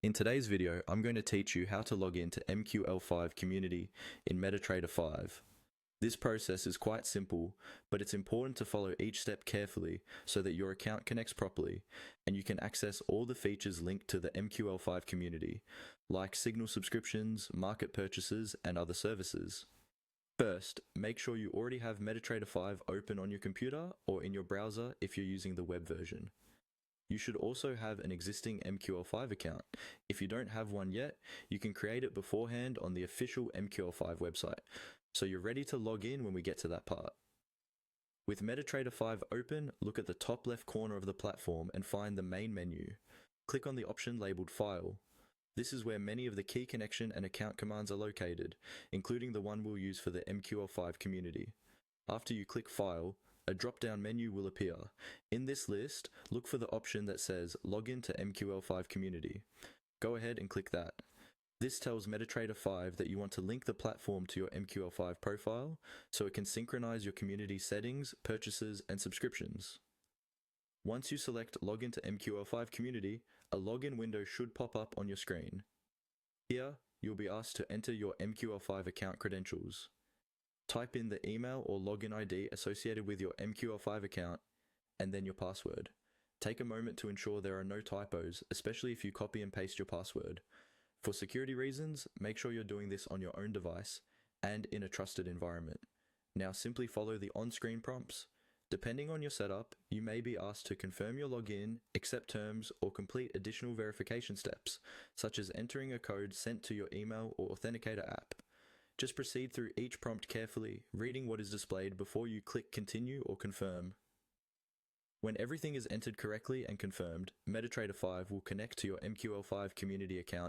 In today's video, I'm going to teach you how to log into MQL5 Community in MetaTrader 5. This process is quite simple, but it's important to follow each step carefully so that your account connects properly and you can access all the features linked to the MQL5 community, like signal subscriptions, market purchases, and other services. First, make sure you already have MetaTrader 5 open on your computer or in your browser if you're using the web version. You should also have an existing MQL5 account. If you don't have one yet, you can create it beforehand on the official MQL5 website, so you're ready to log in when we get to that part. With MetaTrader 5 open, look at the top left corner of the platform and find the main menu. Click on the option labeled File. This is where many of the key connection and account commands are located, including the one we'll use for the MQL5 community. After you click File, a drop-down menu will appear. In this list, look for the option that says Login to MQL5 Community. Go ahead and click that. This tells MetaTrader 5 that you want to link the platform to your MQL5 profile so it can synchronize your community settings, purchases, and subscriptions. Once you select Login to MQL5 Community, a login window should pop up on your screen. Here, you'll be asked to enter your MQL5 account credentials. Type in the email or login ID associated with your MQL5 account, and then your password. Take a moment to ensure there are no typos, especially if you copy and paste your password. For security reasons, make sure you're doing this on your own device and in a trusted environment. Now simply follow the on-screen prompts. Depending on your setup, you may be asked to confirm your login, accept terms, or complete additional verification steps, such as entering a code sent to your email or authenticator app. Just proceed through each prompt carefully, reading what is displayed before you click Continue or Confirm. When everything is entered correctly and confirmed, MetaTrader 5 will connect to your MQL5 community account